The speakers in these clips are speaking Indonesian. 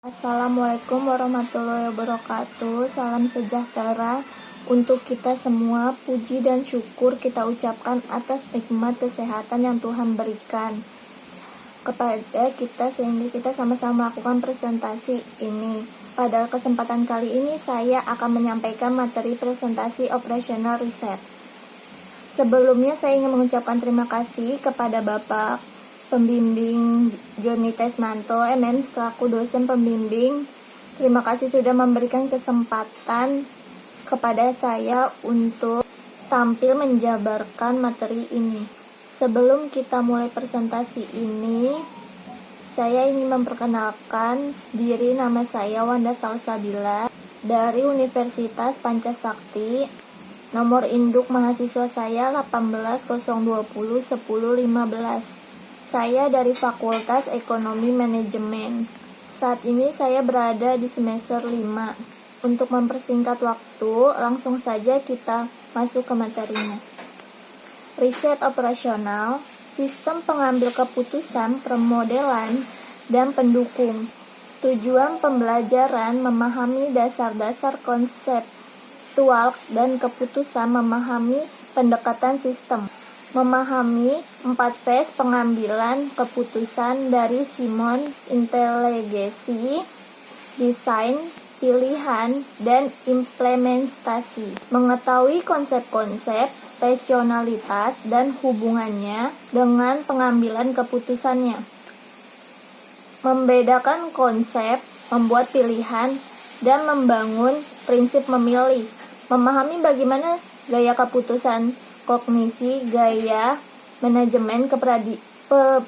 Assalamualaikum warahmatullahi wabarakatuh. Salam sejahtera untuk kita semua. Puji dan syukur kita ucapkan atas nikmat kesehatan yang Tuhan berikan kepada kita sehingga kita sama-sama melakukan presentasi ini. Pada kesempatan kali ini saya akan menyampaikan materi presentasi operasional riset. Sebelumnya saya ingin mengucapkan terima kasih kepada Bapak Pembimbing Joni Tesmanto, MM, selaku dosen pembimbing. Terima kasih sudah memberikan kesempatan kepada saya untuk tampil menjabarkan materi ini. Sebelum kita mulai presentasi ini, saya ingin memperkenalkan diri. Nama saya Wanda Salsabila dari Universitas Pancasakti. Nomor induk mahasiswa saya 18.020.10.15. Saya dari Fakultas Ekonomi Manajemen. Saat ini saya berada di semester 5. Untuk mempersingkat waktu, langsung saja kita masuk ke materinya. Riset operasional, sistem pengambil keputusan, permodelan, dan pendukung. Tujuan pembelajaran memahami dasar-dasar konseptual dan keputusan, memahami pendekatan sistem. Memahami 4 phase pengambilan keputusan dari Simon, inteligasi, desain, pilihan, dan implementasi. Mengetahui konsep-konsep, rasionalitas, dan hubungannya dengan pengambilan keputusannya. Membedakan konsep, membuat pilihan, dan membangun prinsip memilih. Memahami bagaimana gaya keputusan, kognisi, gaya, manajemen,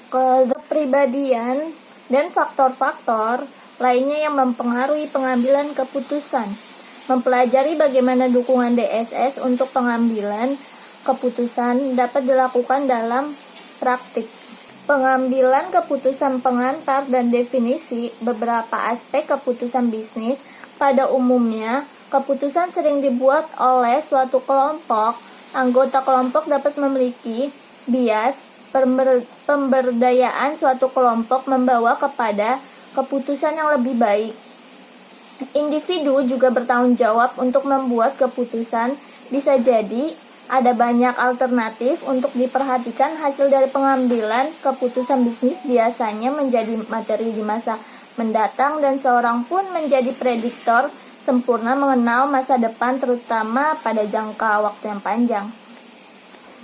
kepribadian, dan faktor-faktor lainnya yang mempengaruhi pengambilan keputusan. Mempelajari bagaimana dukungan DSS untuk pengambilan keputusan dapat dilakukan dalam praktik. Pengambilan keputusan pengantar dan definisi beberapa aspek keputusan bisnis. Pada umumnya, keputusan sering dibuat oleh suatu kelompok. Anggota kelompok dapat memiliki bias. Pemberdayaan suatu kelompok membawa kepada keputusan yang lebih baik. Individu juga bertanggung jawab untuk membuat keputusan. Bisa jadi ada banyak alternatif untuk diperhatikan. Hasil dari pengambilan keputusan bisnis biasanya menjadi materi di masa mendatang, dan seorang pun menjadi prediktor sempurna mengenal masa depan, terutama pada jangka waktu yang panjang.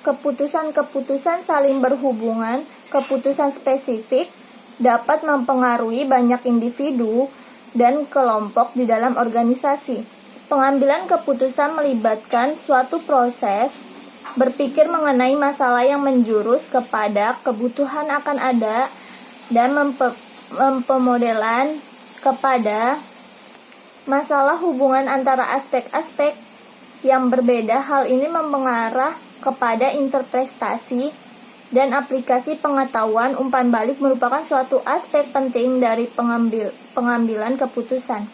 Keputusan-keputusan saling berhubungan. Keputusan spesifik dapat mempengaruhi banyak individu dan kelompok di dalam organisasi. Pengambilan keputusan melibatkan suatu proses berpikir mengenai masalah yang menjurus kepada kebutuhan akan ada, dan mempemodelan kepada masalah hubungan antara aspek-aspek yang berbeda. Hal ini mengarah kepada interpretasi dan aplikasi pengetahuan. Umpan balik merupakan suatu aspek penting dari pengambilan keputusan.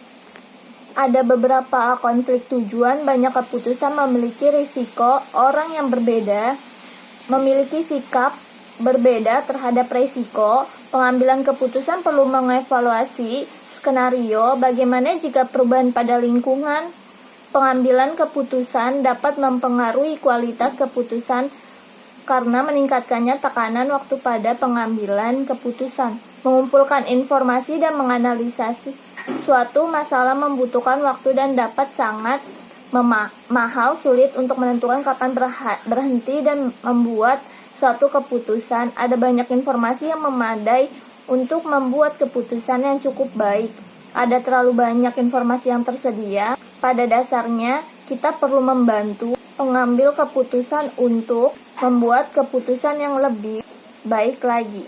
Ada beberapa konflik tujuan. Banyak keputusan memiliki risiko. Orang yang berbeda memiliki sikap berbeda terhadap risiko. Pengambilan keputusan perlu mengevaluasi skenario. Bagaimana jika perubahan pada lingkungan? Pengambilan keputusan dapat mempengaruhi kualitas keputusan karena meningkatkannya tekanan waktu pada pengambilan keputusan. Mengumpulkan informasi dan menganalisasi suatu masalah membutuhkan waktu dan dapat sangat mahal. Sulit untuk menentukan kapan berhenti dan membuat suatu keputusan. Ada banyak informasi yang memadai untuk membuat keputusan yang cukup baik. Ada terlalu banyak informasi yang tersedia. Pada dasarnya, kita perlu membantu pengambil keputusan untuk membuat keputusan yang lebih baik lagi.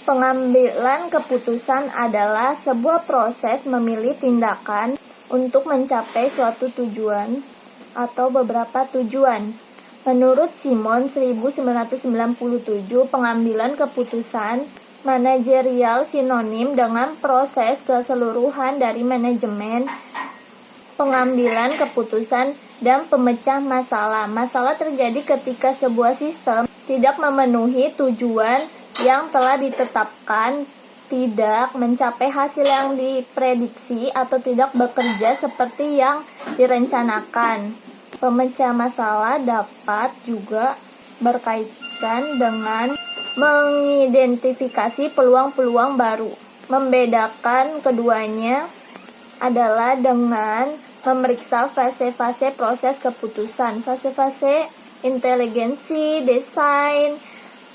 Pengambilan keputusan adalah sebuah proses memilih tindakan untuk mencapai suatu tujuan atau beberapa tujuan. Menurut Simon 1997, pengambilan keputusan manajerial sinonim dengan proses keseluruhan dari manajemen, pengambilan keputusan, dan pemecah masalah. Masalah terjadi ketika sebuah sistem tidak memenuhi tujuan yang telah ditetapkan, tidak mencapai hasil yang diprediksi atau tidak bekerja seperti yang direncanakan. Pemecah masalah dapat juga berkaitan dengan mengidentifikasi peluang-peluang baru. Membedakan keduanya adalah dengan memeriksa fase-fase proses keputusan, fase-fase inteligensi, desain,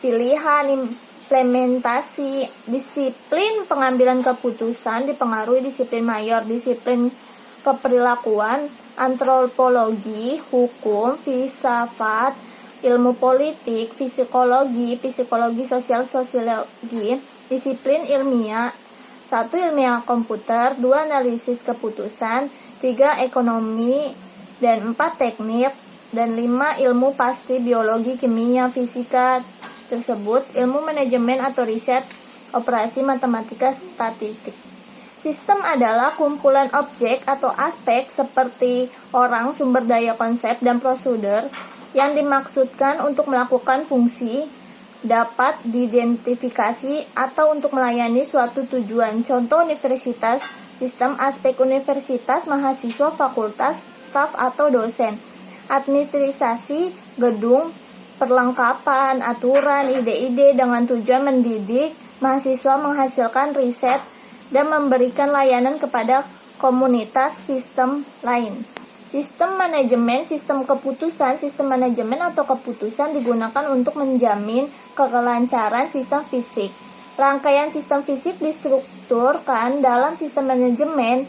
pilihan, implementasi. Disiplin pengambilan keputusan dipengaruhi disiplin mayor, disiplin keperilakuan, antropologi, hukum, filsafat, ilmu politik, psikologi sosial, sosiologi, disiplin ilmiah. 1. Ilmiah komputer, 2. Analisis keputusan, 3. Ekonomi, dan 4. Teknik, dan 5. Ilmu pasti, biologi, kimia, fisika tersebut, ilmu manajemen atau riset, operasi, matematika, statistik. Sistem adalah kumpulan objek atau aspek seperti orang, sumber daya, konsep, dan prosedur yang dimaksudkan untuk melakukan fungsi, dapat diidentifikasi atau untuk melayani suatu tujuan. Contoh universitas, sistem aspek universitas, mahasiswa, fakultas, staf atau dosen. Administrasi, gedung, perlengkapan, aturan, ide-ide dengan tujuan mendidik mahasiswa, menghasilkan riset, dan memberikan layanan kepada komunitas. Sistem lain. Sistem manajemen, sistem keputusan. Sistem manajemen atau keputusan digunakan untuk menjamin kelancaran sistem fisik. Rangkaian sistem fisik distrukturkan dalam sistem manajemen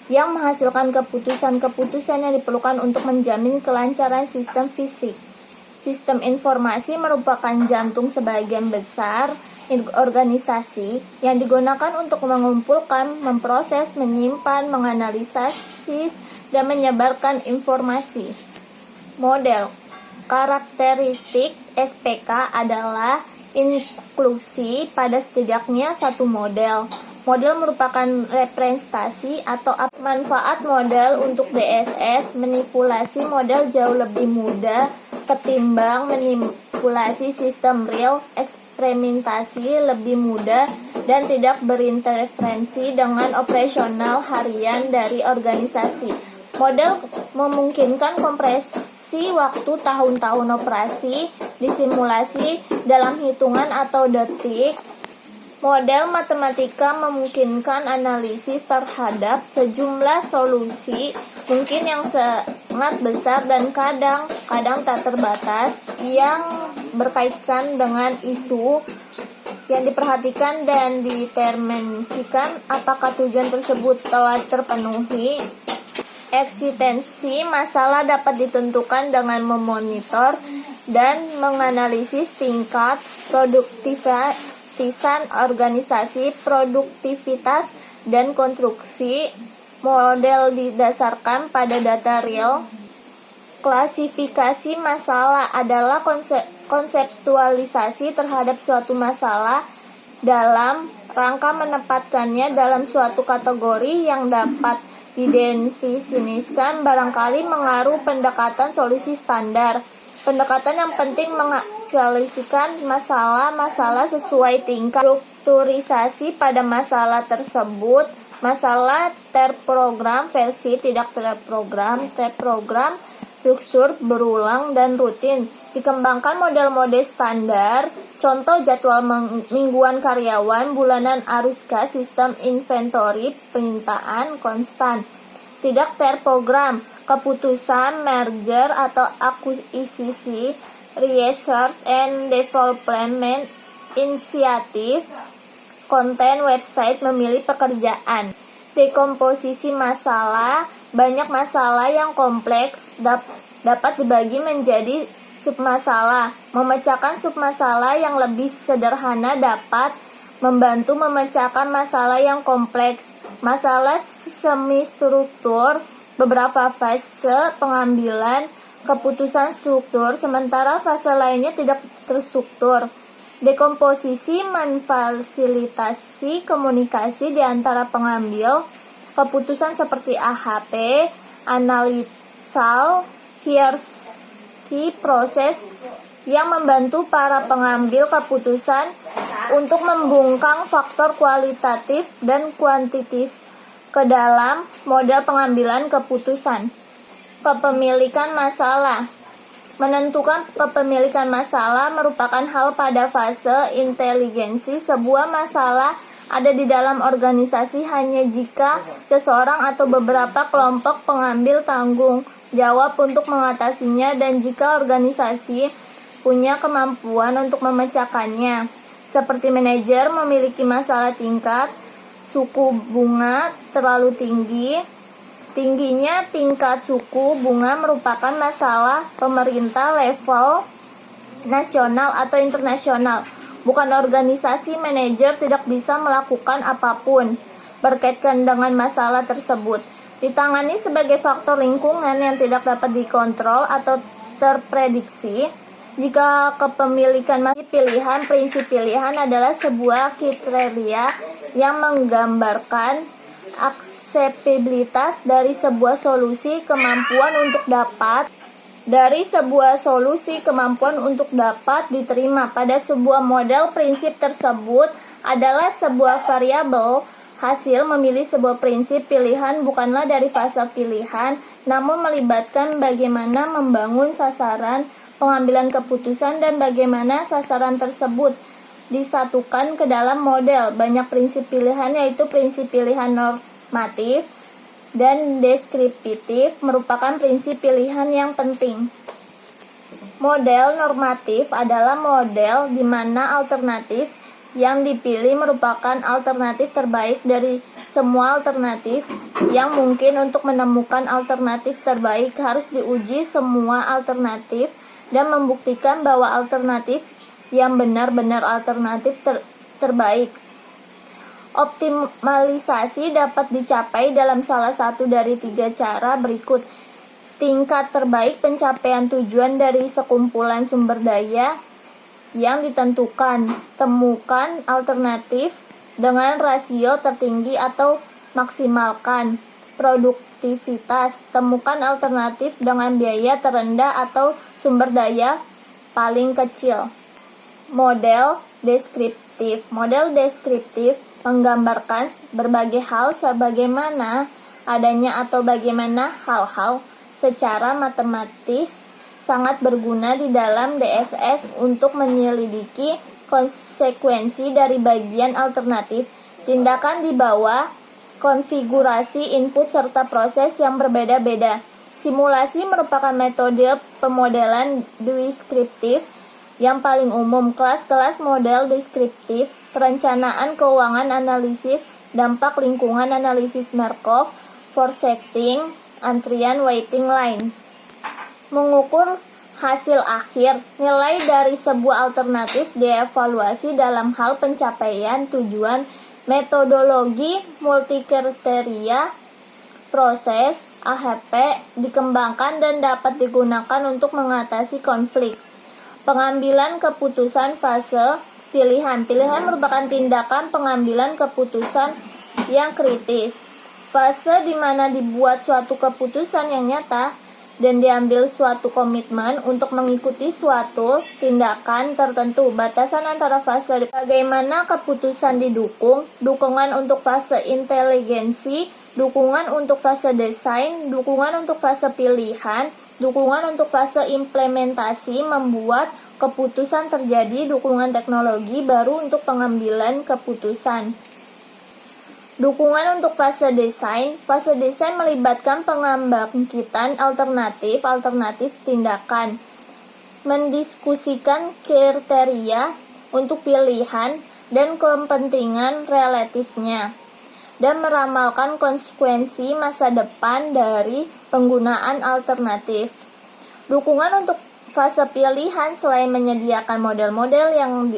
yang menghasilkan keputusan-keputusan yang diperlukan untuk menjamin kelancaran sistem fisik. Sistem informasi merupakan jantung sebagian besar organisasi yang digunakan untuk mengumpulkan, memproses, menyimpan, menganalisis, dan menyebarkan informasi. Model. Karakteristik SPK adalah inklusi pada setidaknya satu model. Model merupakan representasi atau manfaat model untuk DSS. Manipulasi model jauh lebih mudah ketimbang manipulasi sistem real. Eksperimentasi lebih mudah dan tidak berinterferensi dengan operasional harian dari organisasi. Model memungkinkan kompresi waktu tahun-tahun operasi disimulasi dalam hitungan atau detik. Model matematika memungkinkan analisis terhadap sejumlah solusi mungkin yang sangat besar dan kadang-kadang tak terbatas yang berkaitan dengan isu yang diperhatikan dan determinasikan apakah tujuan tersebut telah terpenuhi. Eksistensi masalah dapat ditentukan dengan memonitor dan menganalisis tingkat produktivitas organisasi, produktivitas, dan konstruksi. Model didasarkan pada data real. Klasifikasi masalah adalah konseptualisasi terhadap suatu masalah dalam rangka menempatkannya dalam suatu kategori yang dapat didefinisikan, barangkali mengaruh pendekatan solusi standar. Pendekatan yang penting menganalisikan masalah-masalah sesuai tingkat strukturisasi pada masalah tersebut. Masalah terprogram, versi tidak terprogram, struktur berulang dan rutin. Dikembangkan model-model standar, contoh jadwal mingguan karyawan, bulanan arus gas, sistem inventory, penyitaan konstan. Tidak terprogram, keputusan, merger atau akuisisi, research and development, inisiatif, konten website, memilih pekerjaan. Dekomposisi masalah, banyak masalah yang kompleks dapat dibagi menjadi submasalah. Memecahkan submasalah yang lebih sederhana dapat membantu memecahkan masalah yang kompleks. Masalah semi struktur, beberapa fase pengambilan keputusan struktur, sementara fase lainnya tidak terstruktur. Dekomposisi memfasilitasi komunikasi di antara pengambil keputusan seperti AHP, analytical hierarchy, proses yang membantu para pengambil keputusan untuk membungkam faktor kualitatif dan kuantitatif ke dalam model pengambilan keputusan. Kepemilikan masalah. Menentukan kepemilikan masalah merupakan hal pada fase inteligensi. Sebuah masalah ada di dalam organisasi hanya jika seseorang atau beberapa kelompok pengambil tanggung jawab untuk mengatasinya dan jika organisasi punya kemampuan untuk memecahkannya. Seperti manajer memiliki masalah tingkat suku bunga terlalu tinggi. Tingginya tingkat suku bunga merupakan masalah pemerintah level nasional atau internasional. Bukan organisasi. Manajer tidak bisa melakukan apapun berkaitan dengan masalah tersebut. Ditangani sebagai faktor lingkungan yang tidak dapat dikontrol atau terprediksi. Jika kepemilikan pilihan, prinsip pilihan adalah sebuah kriteria yang menggambarkan akseptabilitas dari sebuah solusi, kemampuan untuk dapat diterima pada sebuah model. Prinsip tersebut adalah sebuah variabel hasil memilih sebuah prinsip pilihan bukanlah dari fase pilihan, namun melibatkan bagaimana membangun sasaran pengambilan keputusan dan bagaimana sasaran tersebut disatukan ke dalam model. Banyak prinsip pilihan, yaitu prinsip pilihan normatif dan deskriptif, merupakan prinsip pilihan yang penting. Model normatif adalah model di mana alternatif yang dipilih merupakan alternatif terbaik dari semua alternatif yang mungkin. Untuk menemukan alternatif terbaik harus diuji semua alternatif dan membuktikan bahwa alternatif yang benar-benar alternatif terbaik. Optimalisasi dapat dicapai dalam salah satu dari 3 cara berikut. Tingkat terbaik pencapaian tujuan dari sekumpulan sumber daya yang ditentukan. Temukan alternatif dengan rasio tertinggi atau maksimalkan produktivitas. Temukan alternatif dengan biaya terendah atau sumber daya paling kecil. Model deskriptif. Model deskriptif menggambarkan berbagai hal sebagaimana adanya atau bagaimana hal-hal secara matematis sangat berguna di dalam DSS untuk menyelidiki konsekuensi dari bagian alternatif. Tindakan di bawah konfigurasi input serta proses yang berbeda-beda. Simulasi merupakan metode pemodelan deskriptif yang paling umum. Kelas-kelas model deskriptif: perencanaan keuangan, analisis dampak lingkungan, analisis Markov, forecasting, antrian, waiting line. Mengukur hasil akhir. Nilai dari sebuah alternatif dievaluasi dalam hal pencapaian tujuan. Metodologi multikriteria proses AHP dikembangkan dan dapat digunakan untuk mengatasi konflik. Pengambilan keputusan fase pilihan. Pilihan merupakan tindakan pengambilan keputusan yang kritis. Fase di mana dibuat suatu keputusan yang nyata dan diambil suatu komitmen untuk mengikuti suatu tindakan tertentu. Batasan antara fase bagaimana keputusan didukung, dukungan untuk fase inteligensi, dukungan untuk fase desain, dukungan untuk fase pilihan, dukungan untuk fase implementasi, membuat keputusan terjadi, dukungan teknologi baru untuk pengambilan keputusan. Dukungan untuk fase desain. Fase desain melibatkan pengembangkitan alternatif tindakan, mendiskusikan kriteria untuk pilihan dan kepentingan relatifnya, dan meramalkan konsekuensi masa depan dari penggunaan alternatif. Dukungan untuk fase pilihan selain menyediakan model-model yang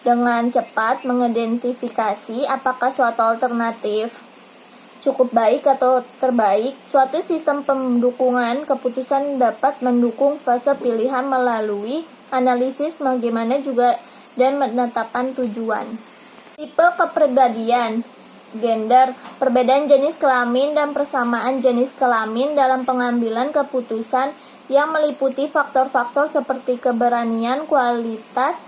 dengan cepat mengidentifikasi apakah suatu alternatif cukup baik atau terbaik, suatu sistem pendukungan keputusan dapat mendukung fase pilihan melalui analisis bagaimana juga dan penetapan tujuan. Tipe kepribadian, gender, perbedaan jenis kelamin dan persamaan jenis kelamin dalam pengambilan keputusan yang meliputi faktor-faktor seperti keberanian, kualitas,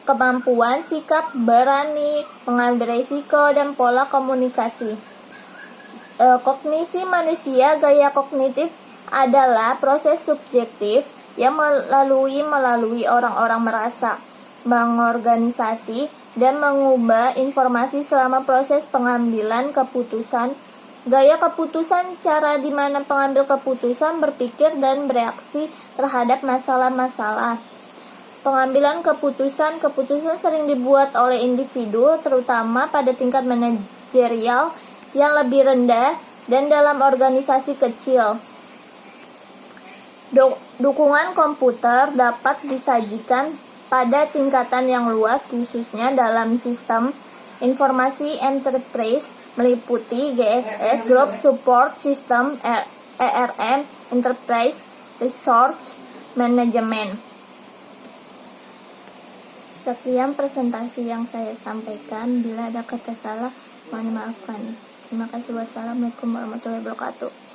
kemampuan, sikap berani, mengambil risiko, dan pola komunikasi. Kognisi manusia, gaya kognitif adalah proses subjektif yang melalui orang-orang merasa, mengorganisasi, dan mengubah informasi selama proses pengambilan keputusan. Gaya keputusan, cara di mana pengambil keputusan berpikir dan bereaksi terhadap masalah-masalah. Pengambilan keputusan sering dibuat oleh individu, terutama pada tingkat manajerial yang lebih rendah dan dalam organisasi kecil. Dukungan komputer dapat disajikan pada tingkatan yang luas, khususnya dalam sistem informasi enterprise meliputi GSS, Group Support System, ERM, Enterprise Resource Management. Sekian presentasi yang saya sampaikan. Bila ada kata salah, mohon dimaafkan. Terima kasih. Wassalamualaikum warahmatullahi wabarakatuh.